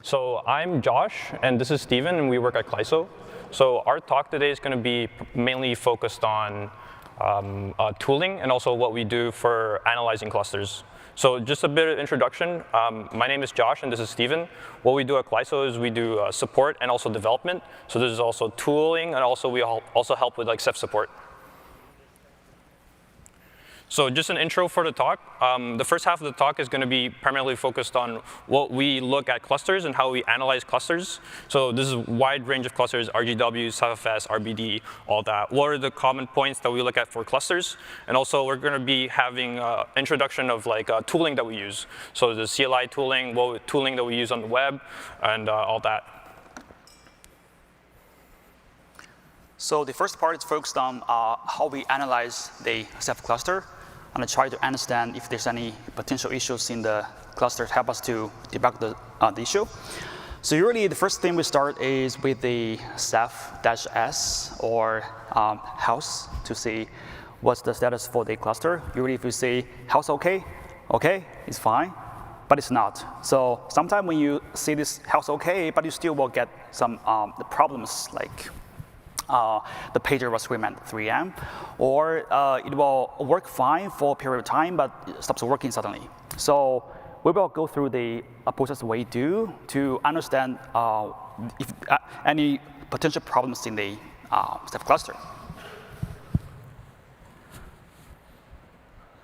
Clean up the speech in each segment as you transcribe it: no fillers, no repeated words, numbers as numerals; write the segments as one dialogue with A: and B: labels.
A: So I'm Josh, and this is Steven, and we work at Clyso. So our talk today is going to be mainly focused on tooling and also what we do for analyzing clusters. So just a bit of introduction. My name is Josh, and this is Steven. What we do at Clyso is we do support and also development. So there's also tooling, and also we also help with like Ceph support. So just an intro for the talk. The first half of the talk is going to be primarily focused on what we look at clusters and how we analyze clusters. So this is a wide range of clusters, RGW, CFS, RBD, all that. What are the common points that we look at for clusters? And also we're going to be having introduction of like tooling that we use. So the CLI tooling, what tooling that we use on the web, and all that.
B: So the first part is focused on how we analyze the Ceph cluster and try to understand if there's any potential issues in the cluster to help us to debug the issue. So usually the first thing we start is with the Ceph-S or house to see what's the status for the cluster. Usually if you say house okay, it's fine, but it's not. So sometimes when you see this house okay, but you still will get some problems like the pager was screaming at 3 a.m. Or it will work fine for a period of time, but it stops working suddenly. So we will go through the process we do to understand if any potential problems in the Ceph cluster.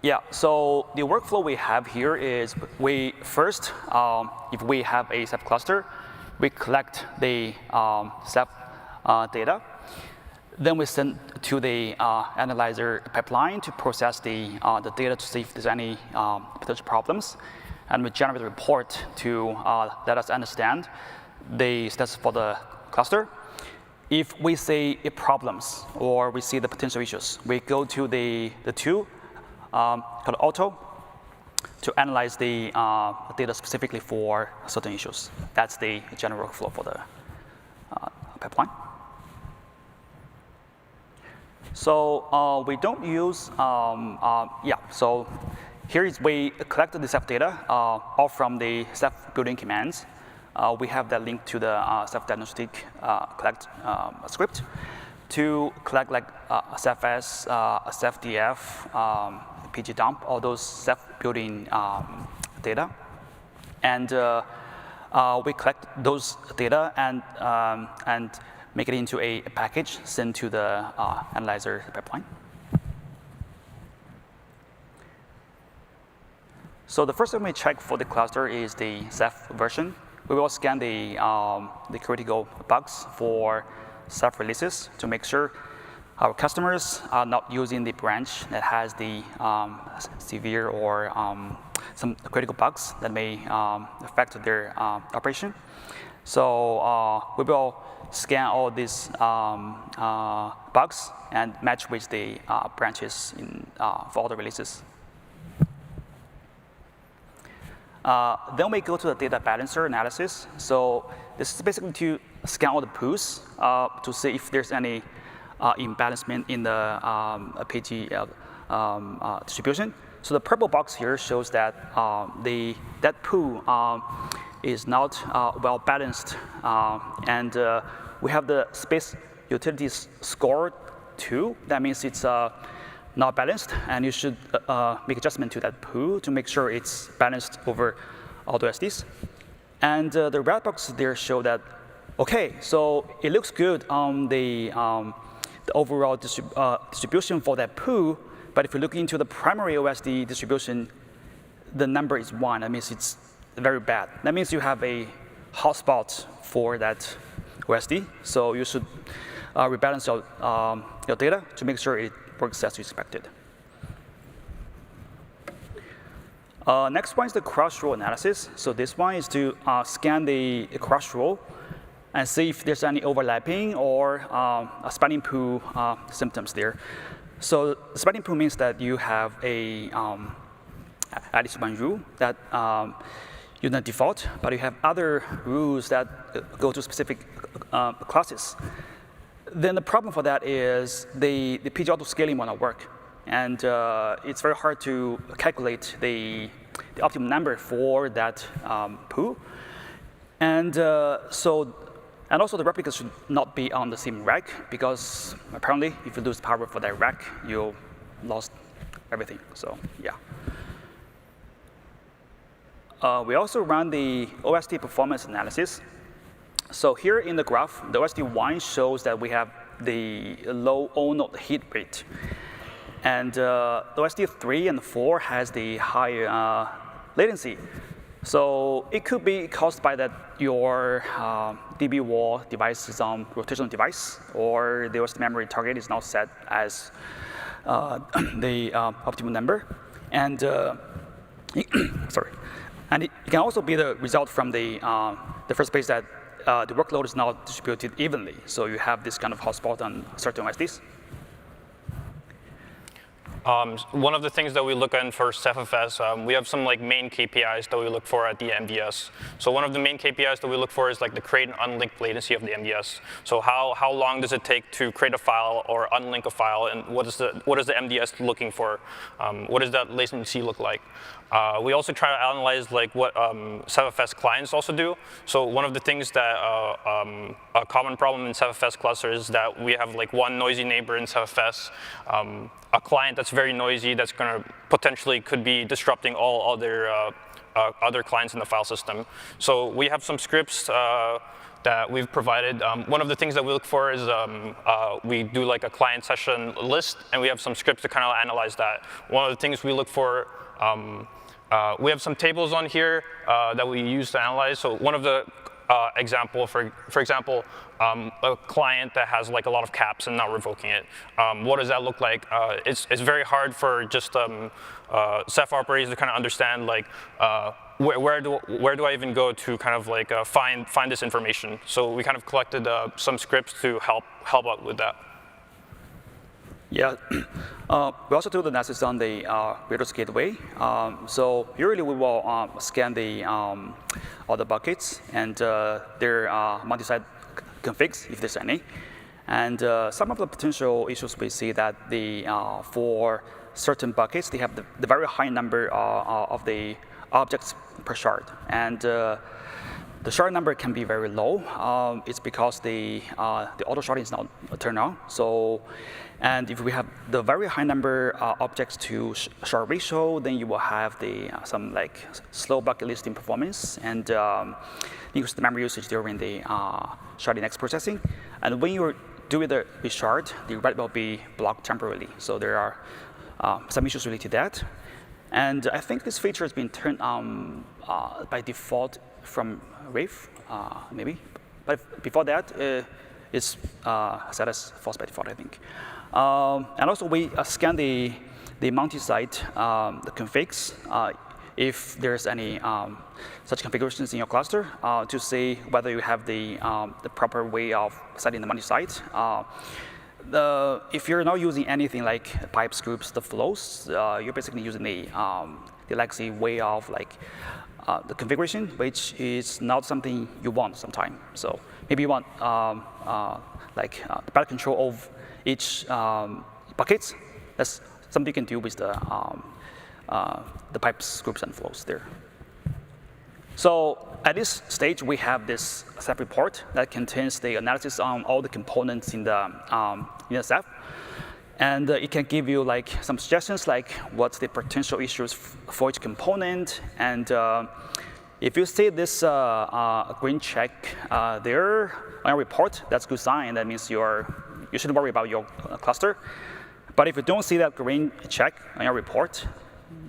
B: Yeah, so the workflow we have here is we first, if we have a Ceph cluster, we collect the Ceph data. Then we send to the analyzer pipeline to process the data to see if there's any potential problems. And we generate a report to let us understand the status for the cluster. If we see problems or we see the potential issues, we go to the tool called Auto to analyze the data specifically for certain issues. That's the general workflow for the pipeline. So we don't use, so here is we collected the Ceph data all from the Ceph building commands. We have that link to the Ceph diagnostic collect script to collect like Ceph-S, Ceph-DF, pgdump, all those Ceph building data. And we collect those data and make it into a package sent to the analyzer pipeline. So the first thing we check for the cluster is the Ceph version. We will scan the critical bugs for Ceph releases to make sure our customers are not using the branch that has the severe or some critical bugs that may affect their operation. So we will scan all these bugs and match with the branches for all the releases. Then we go to the data balancer analysis. So this is basically to scan all the pools to see if there's any imbalancement in the PG distribution. So the purple box here shows that that pool is not well balanced, and we have the space utilities score 2. That means it's not balanced, and you should make adjustment to that pool to make sure it's balanced over all the SDs. And the red box there show that, okay, so it looks good on the overall distribution for that pool, but if you look into the primary OSD distribution, the number is 1. That means it's very bad. That means you have a hotspot for that OSD, so you should rebalance your data to make sure it works as expected. Next one is the cross-row analysis. So this one is to scan the cross-row and see if there's any overlapping or a spanning pool symptoms there. So the spanning pool means that you have at least one rule that you don't default, but you have other rules that go to specific classes. Then the problem for that is the PG auto scaling will not work. And it's very hard to calculate the optimum number for that pool. And and also the replicas should not be on the same rack, because apparently if you lose power for that rack, you lost everything. So yeah. We also run the OSD performance analysis. So here in the graph, the OSD1 shows that we have the low O-node hit rate. And the OSD3 and 4 has the high latency. So it could be caused by that your DB wall device is on rotational device, or the OSD memory target is not set as the optimal number. And sorry. And it can also be the result from the first place that the workload is not distributed evenly. So you have this kind of hotspot on certain OSDs.
A: One of the things that we look at for CephFS, we have some like main KPIs that we look for at the MDS. So one of the main KPIs that we look for is like the create and unlink latency of the MDS. So how long does it take to create a file or unlink a file, and what is the MDS looking for? What does that latency look like? We also try to analyze like what CephFS clients also do. So one of the things that a common problem in CephFS clusters is that we have like one noisy neighbor in CephFS, a client that's very noisy that's going to potentially could be disrupting all other clients in the file system. So we have some scripts that we've provided. One of the things that we look for is we do like a client session list, and we have some scripts to kind of analyze that. One of the things we look for, we have some tables on here that we use to analyze. So one of the example, for example, a client that has like a lot of caps and not revoking it. What does that look like? It's very hard for just Ceph operators to kind of understand like where do I even go to kind of like find this information. So we kind of collected some scripts to help out with that.
B: Yeah, we also do the analysis on the Rails gateway. So usually we will scan the all the buckets and their multi-site configs, if there's any. And some of the potential issues we see that the for certain buckets, they have the very high number of the objects per shard. And the shard number can be very low. It's because the auto sharding is not turned on. So, and if we have the very high number objects to shard ratio, then you will have the some like slow bucket listing performance and increase the memory usage during the sharding X processing. And when you're doing the reshard, the write will be blocked temporarily. So there are some issues related to that. And I think this feature has been turned on by default from Rave, maybe. But before that, it's set as false by default, I think. And also, we scan the multi-site, the configs, if there's any such configurations in your cluster, to see whether you have the proper way of setting the multi-site. If you're not using anything like pipes, groups, the flows, you're basically using the legacy way of like the configuration, which is not something you want sometimes. So maybe you want like better control of each buckets. That's something you can do with the pipes, groups, and flows there. So at this stage, we have this Ceph report that contains the analysis on all the components in the Ceph. And it can give you like some suggestions, like what's the potential issues for each component. And if you see this green check there on your report, that's a good sign. That means you shouldn't worry about your cluster. But if you don't see that green check on your report,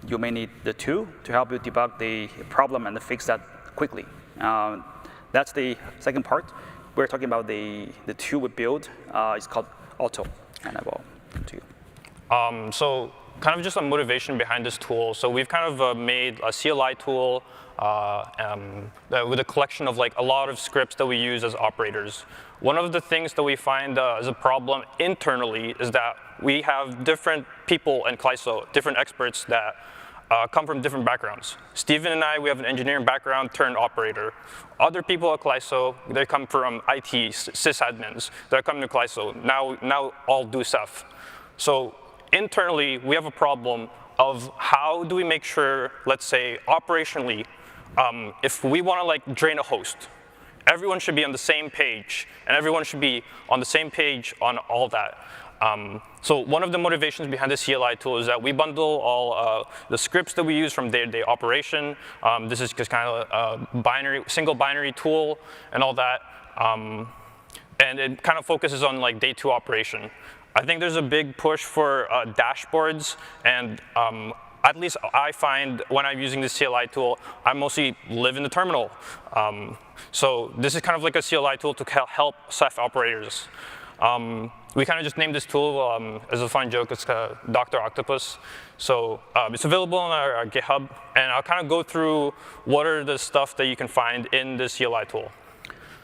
B: you may need the tool to help you debug the problem and fix that quickly. That's the second part. We're talking about the tool we build. It's called Auto, and I will come to you.
A: So kind of just a motivation behind this tool. So we've kind of made a CLI tool with a collection of like a lot of scripts that we use as operators. One of the things that we find as a problem internally is that we have different people in Clyso, different experts that come from different backgrounds. Steven and I, we have an engineering background turned operator. Other people at Clyso, they come from IT, sysadmins. They're coming to Clyso. Now all do Ceph. So internally, we have a problem of how do we make sure, let's say operationally, if we want to like drain a host, everyone should be on the same page, and everyone should be on the same page on all that. So one of the motivations behind the CLI tool is that we bundle all the scripts that we use from day-to-day operation. This is just kind of a single binary tool and all that. And it kind of focuses on like day 2 operation. I think there's a big push for dashboards, and at least I find when I'm using the CLI tool, I mostly live in the terminal. So this is kind of like a CLI tool to help Ceph operators. We kind of just named this tool as a fun joke. It's Dr. Octopus. So it's available on our GitHub, and I'll kind of go through what are the stuff that you can find in this CLI tool.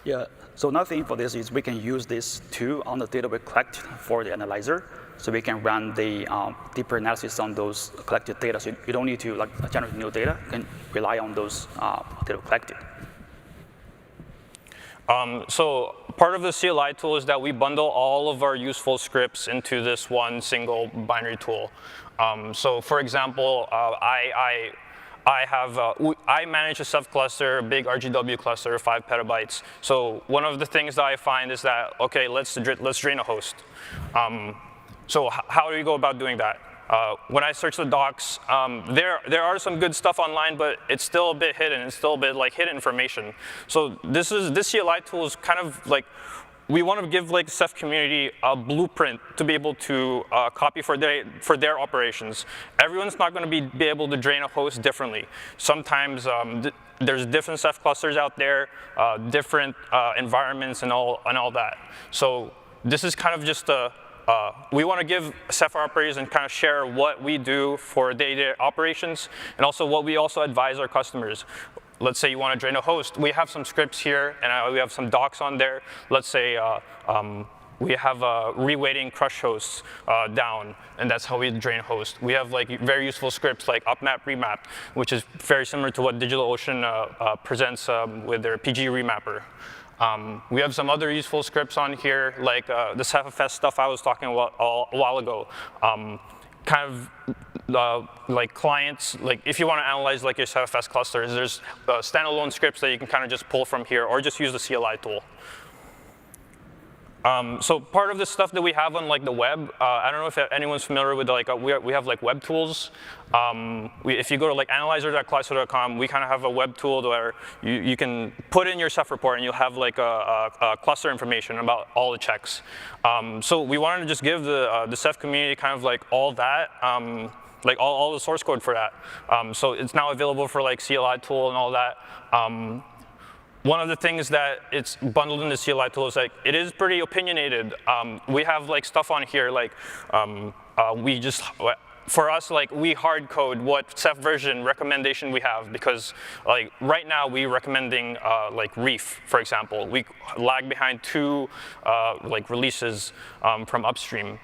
B: Yeah. So another thing for this is we can use this too on the data we collect for the analyzer. So we can run the deeper analysis on those collected data. So you don't need to like generate new data. You can rely on those data collected.
A: So part of the CLI tool is that we bundle all of our useful scripts into this one single binary tool. So for example, I manage a Ceph cluster, a big RGW cluster, 5 petabytes. So one of the things that I find is that, okay, let's drain a host. So how do you go about doing that? When I search the docs, there are some good stuff online, but it's still a bit hidden. It's still a bit like hidden information. So this CLI tool is kind of like, we want to give like Ceph community a blueprint to be able to copy for their operations. Everyone's not going to be able to drain a host differently. Sometimes there's different Ceph clusters out there, different environments and all that. So this is kind of just we want to give Ceph operators and kind of share what we do for day-to-day operations, and also what we also advise our customers. Let's say you want to drain a host. We have some scripts here, and we have some docs on there. Let's say we have reweighting crush hosts down, and that's how we drain host. We have like very useful scripts like upmap, remap, which is very similar to what DigitalOcean presents with their PG remapper. We have some other useful scripts on here, like the CephFS stuff I was talking about a while ago. Kind of like clients, like if you want to analyze like your CephFS clusters, there's standalone scripts that you can kind of just pull from here, or just use the CLI tool. So part of the stuff that we have on like the web, I don't know if anyone's familiar with like we have like web tools. If you go to like analyzer.clyso.com, we kind of have a web tool where you can put in your Ceph report and you'll have like a cluster information about all the checks. So we wanted to just give the Ceph community kind of like all that. Like all the source code for that. So it's now available for like CLI tool and all that. One of the things that it's bundled in the CLI tool is like, it is pretty opinionated. We have like stuff on here like, for us, like we hard code what Ceph version recommendation we have, because like right now we recommending like Reef, for example. We lag behind 2 like releases from upstream.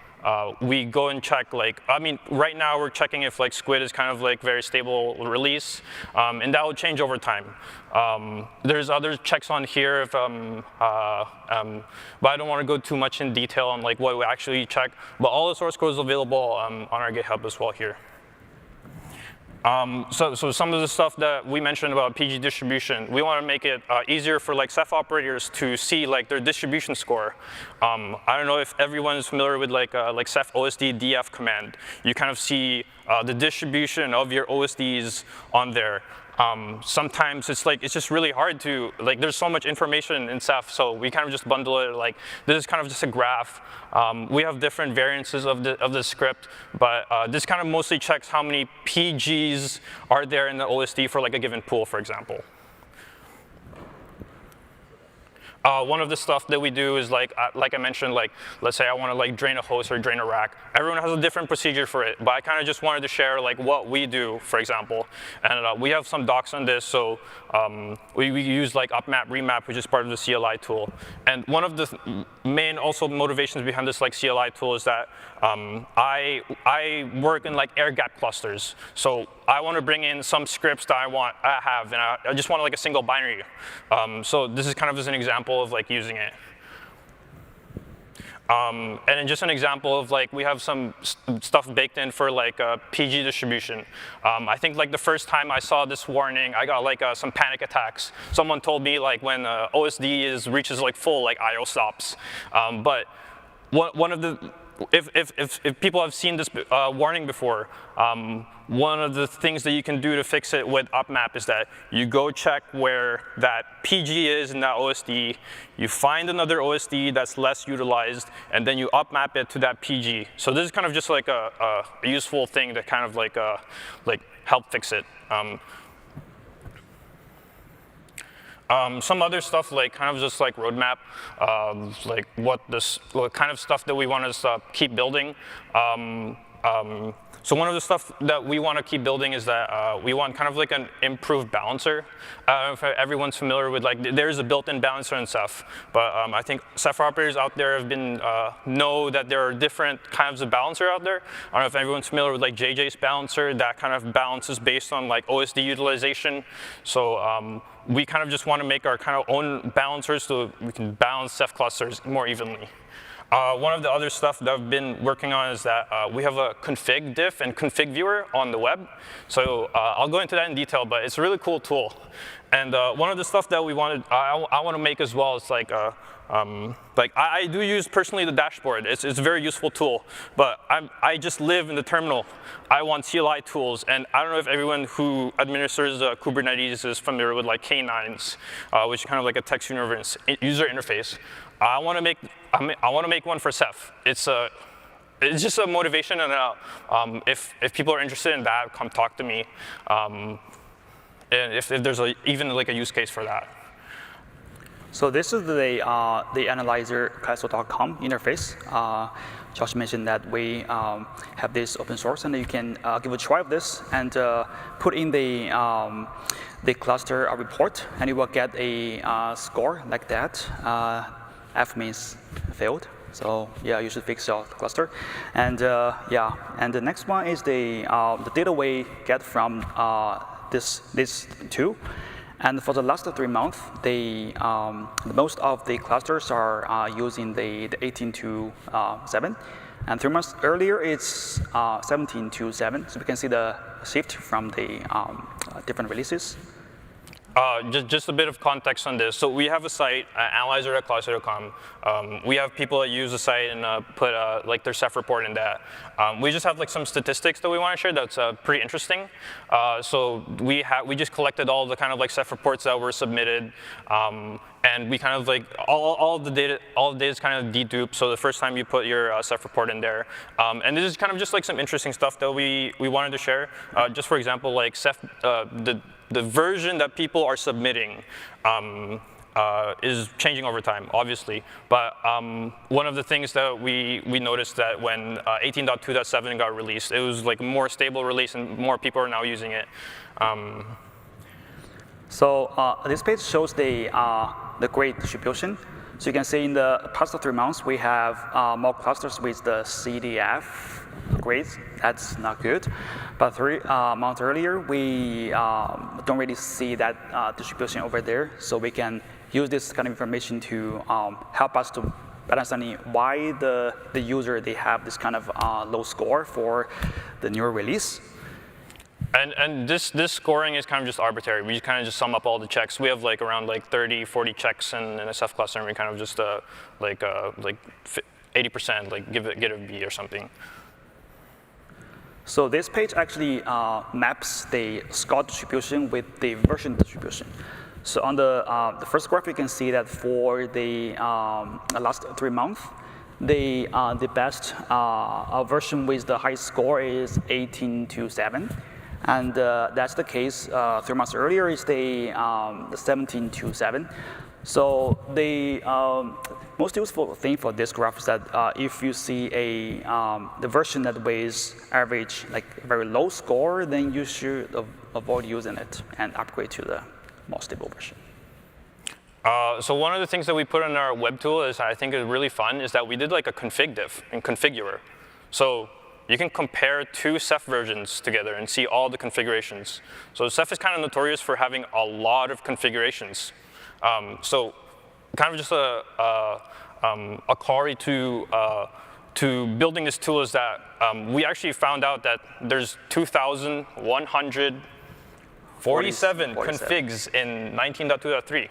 A: We go and check like, I mean, right now we're checking if like Squid is kind of like very stable release, and that will change over time. There's other checks on here, if, but I don't want to go too much in detail on like what we actually check. But all the source code is available on our GitHub as well here. So some of the stuff that we mentioned about PG distribution, we want to make it easier for like Ceph operators to see like their distribution score. I don't know if everyone is familiar with like Ceph OSD df command. You kind of see the distribution of your OSDs on there. Sometimes it's just really hard to, like there's so much information in Ceph, so we kind of just bundle it like, this is kind of just a graph. We have different variances of the script, but this kind of mostly checks how many PGs are there in the OSD for like a given pool, for example. One of the stuff that we do is like I mentioned, like let's say I want to like drain a host or drain a rack. Everyone has a different procedure for it, but I kind of just wanted to share like what we do, for example. And we have some docs on this, so we use like upmap, remap, which is part of the CLI tool. And one of the main also motivations behind this like CLI tool is that I work in like air gap clusters. So I want to bring in some scripts that I have, and I just want like a single binary. So this is kind of as an example of like using it. And then just an example of like, we have some stuff baked in for like PG distribution. I think like the first time I saw this warning, I got like some panic attacks. Someone told me like when OSD reaches like full, like IO stops. But one of the, if people have seen this warning before, one of the things that you can do to fix it with upmap is that you go check where that PG is in that OSD, you find another OSD that's less utilized, and then you upmap it to that PG. So this is kind of just like a useful thing to kind of like help fix it. Some other stuff, like kind of just like roadmap, like what kind of stuff that we want to keep building. So one of the stuff that we want to keep building is that we want kind of like an improved balancer. I don't know if everyone's familiar with like, there's a built-in balancer in Ceph, but I think Ceph operators out there have been, know that there are different kinds of balancer out there. I don't know if everyone's familiar with like JJ's balancer, that kind of balances based on like OSD utilization. So we kind of just want to make our kind of own balancers so we can balance Ceph clusters more evenly. One of the other stuff that I've been working on is that we have a config diff and config viewer on the web. So I'll go into that in detail, but it's a really cool tool. And one of the stuff that we wanted, I want to make as well is like I do use personally the dashboard. It's a very useful tool, but I just live in the terminal. I want CLI tools, and I don't know if everyone who administers Kubernetes is familiar with like K9s, which is kind of like a text user interface. I want to make one for Ceph. It's just a motivation, and if people are interested in that, come talk to me. And if there's even like a use case for that.
B: So this is the analyzer Clyso.com interface. Josh mentioned that we have this open source, and you can give a try of this and put in the cluster report, and you will get a score like that. F means failed. So yeah, you should fix your cluster. And yeah, and the next one is the data we get from this tool. And for the last 3 months, most of the clusters are using the 18.2.7. And 3 months earlier, it's 17.2.7. So we can see the shift from the different releases.
A: Just a bit of context on this. So we have a site, analyzer.clyso.com. We have people that use the site and put like their Ceph report in that. We just have like some statistics that we want to share that's pretty interesting. So we just collected all the kind of like Ceph reports that were submitted, and we kind of like all the data is kind of deduped. So the first time you put your Ceph report in there, and this is kind of just like some interesting stuff that we wanted to share. Just for example, like Ceph, the version that people are submitting is changing over time, obviously. But one of the things that we noticed that when 18.2.7 got released, it was like a more stable release and more people are now using it.
B: So this page shows the grade distribution. So you can see in the past 3 months, we have more clusters with the CDF grades. That's not good. But 3 months earlier, we don't really see that distribution over there. So we can use this kind of information to help us to understand why the user, they have this kind of low score for the newer release.
A: And this scoring is kind of just arbitrary. We kind of just sum up all the checks. We have like around like 30, 40 checks in a Ceph cluster, and we kind of just like 80%, like get a B or something.
B: So this page actually maps the score distribution with the version distribution. So on the first graph, you can see that for the last 3 months, the best version with the highest score is 18.2.7. And that's the case 3 months earlier is the 17.2.7. So the most useful thing for this graph is that if you see the version that weighs average, like very low score, then you should avoid using it and upgrade to the more stable version.
A: So one of the things that we put in our web tool is I think is really fun is that we did like a config diff and configurer. So you can compare 2 Ceph versions together and see all the configurations. So Ceph is kind of notorious for having a lot of configurations. So kind of just a query to building this tool is that we actually found out that there's 2,147 configs in 19.2.3.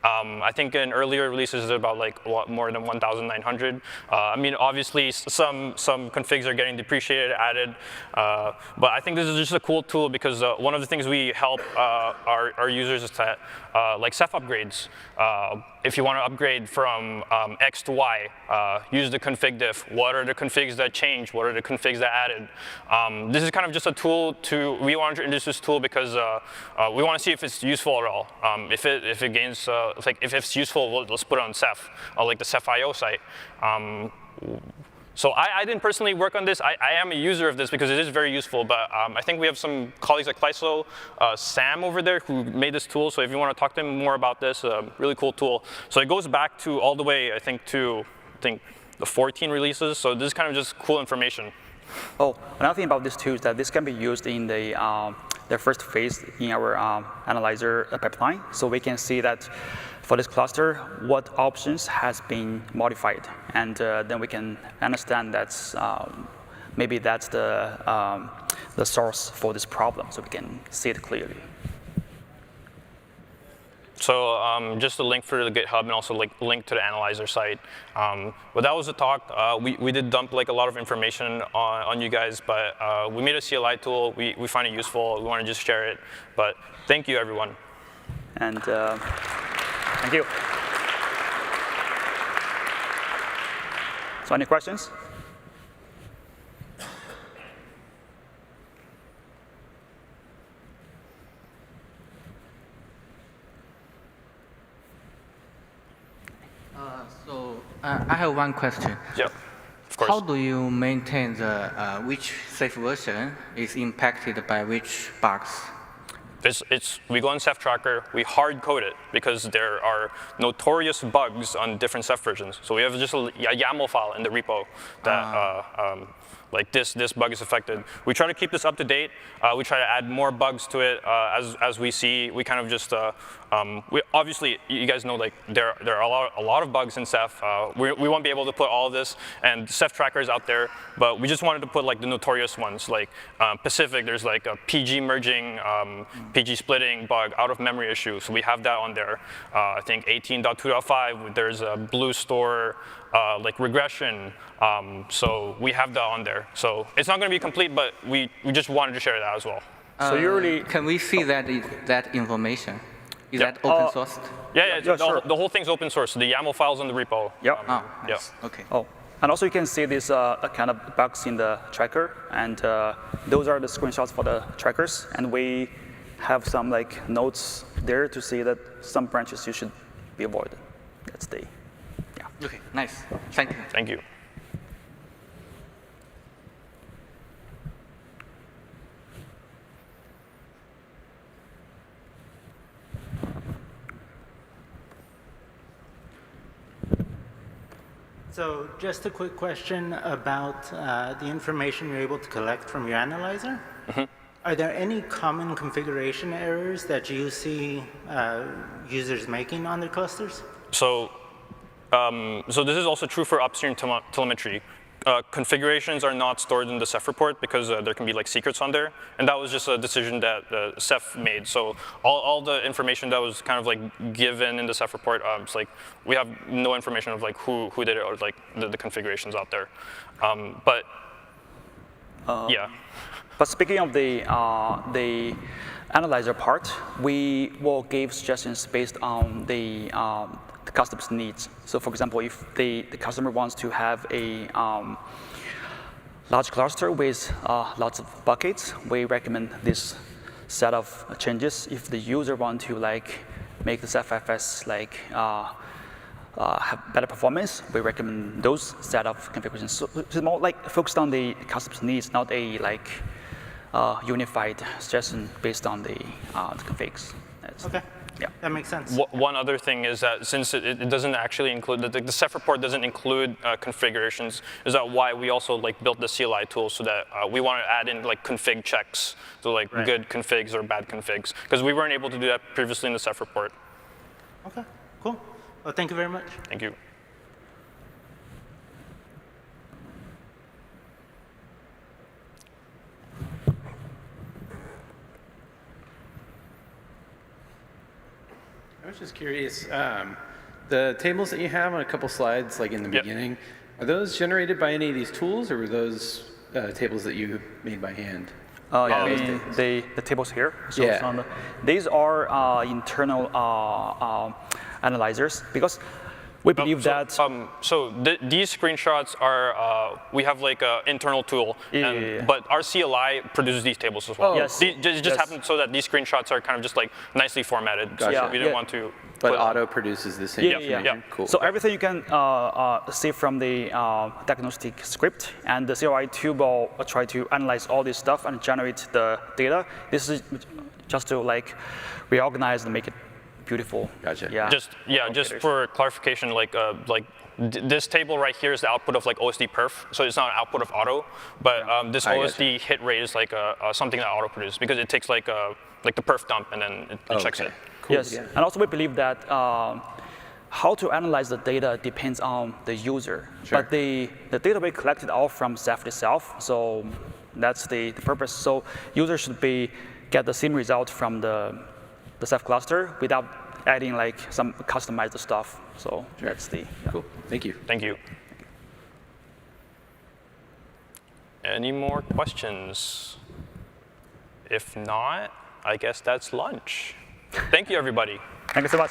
A: I think in earlier releases it's about like more than 1,900. I mean, obviously some configs are getting depreciated, added, but I think this is just a cool tool because one of the things we help our users is that like Ceph upgrades. If you want to upgrade from X to Y, use the config diff. What are the configs that changed? What are the configs that added? This is kind of just a tool we wanted to introduce this tool because we want to see if it's useful at all. If it gains, if it's useful, let's put it on Ceph, like the Ceph.io site. So I didn't personally work on this. I am a user of this because it is very useful, but I think we have some colleagues at Clyso, Sam over there, who made this tool. So if you want to talk to him more about this, really cool tool. So it goes back to all the way, I think, to the 14 releases. So this is kind of just cool information.
B: Oh, another thing about this too is that this can be used in the first phase in our analyzer pipeline. So we can see that for this cluster, what options has been modified, and then we can understand that's maybe that's the source for this problem, so we can see it clearly.
A: So just a link for the GitHub and also like link to the analyzer site. But that was the talk. We did dump like a lot of information on you guys, but we made a CLI tool. We find it useful. We want to just share it. But thank you, everyone.
B: And thank you. So any questions?
C: I have one question.
A: Yeah, of course.
C: How do you maintain the which Ceph version is impacted by which bugs?
A: We go on Ceph Tracker, we hard code it because there are notorious bugs on different Ceph versions. So we have just a YAML file in the repo that like this bug is affected. We try to keep this up to date. We try to add more bugs to it as we see. We kind of just obviously you guys know like there are a lot of bugs in Ceph. We won't be able to put all of this, and Ceph Tracker is out there. But we just wanted to put like the notorious ones, like Pacific. There's like a PG merging, PG splitting bug, out of memory issue. So we have that on there. I think 18.2.5. There's a blue store. Like regression, so we have that on there. So it's not going to be complete, but we just wanted to share that as well.
B: So you really
C: can we see that information? Is that open sourced?
A: Yeah,
B: sure.
A: The whole thing's open source. So the YAML file's on the repo.
B: Yep.
C: Nice. Okay.
B: Oh, and also you can see these kind of bugs in the tracker, and those are the screenshots for the trackers. And we have some like notes there to see that some branches you should be avoided. That's the.
C: Okay, nice. Thank you.
A: Thank you.
D: So just a quick question about the information you're able to collect from your analyzer. Mm-hmm. Are there any common configuration errors that you see users making on their clusters?
A: So this is also true for upstream telemetry. Configurations are not stored in the Ceph report because there can be like secrets on there, and that was just a decision that Ceph made. So all the information that was kind of like given in the Ceph report, it's like we have no information of like who did it or like the configurations out there. Yeah.
B: But speaking of the analyzer part, we will give suggestions based on the customer's needs. So for example, if the customer wants to have a large cluster with lots of buckets, we recommend this set of changes. If the user want to like make the Ceph-FS like have better performance, we recommend those set of configurations. So it's more like focused on the customer's needs, not a like unified suggestion based on the configs.
D: Okay.
B: Yeah.
D: That makes sense.
A: One other thing is that since it doesn't actually include, the Ceph report doesn't include configurations, is that why we also like built the CLI tool so that we want to add in like config checks, so like good configs or bad configs, because we weren't able to do that previously in the Ceph report.
D: Okay, cool. Well, thank you very much.
A: Thank you.
E: I was just curious, the tables that you have on a couple slides, like in the
A: Yep.
E: beginning, are those generated by any of these tools, or were those tables that you made by hand?
B: You
E: those
B: mean the tables here? So
E: Yeah.
B: it's on these are internal analyzers because we believe that.
A: These screenshots are, we have like an internal tool,
B: Yeah.
A: but our CLI produces these tables as well.
E: Oh,
B: Yes.
A: It just
B: Yes.
A: happens so that these screenshots are kind of just like nicely formatted. So
E: Gotcha.
A: we didn't
B: Yeah.
A: want to.
E: But
A: put-
E: auto produces the same
B: Yeah,
E: information?
B: yeah.
E: Cool.
B: So everything you can see from the diagnostic script, and the CLI tool will try to analyze all this stuff and generate the data. This is just to like reorganize and make it beautiful.
E: Gotcha.
B: Yeah.
A: Just for clarification, this table right here is the output of like OSD perf, so it's not an output of auto, but this
E: I
A: OSD hit rate is like something that auto produces because it takes like the perf dump and then it checks it.
E: Cool.
B: Yes,
E: Yeah.
B: and also we believe that how to analyze the data depends on the user.
E: Sure.
B: But the data we collected all from Ceph itself, so that's the purpose. So users should get the same result from the Ceph cluster without adding like some customized stuff. So that's the. Yeah.
E: Cool. Thank you.
A: Thank you. Any more questions? If not, I guess that's lunch. Thank you, everybody.
B: Thank you so much.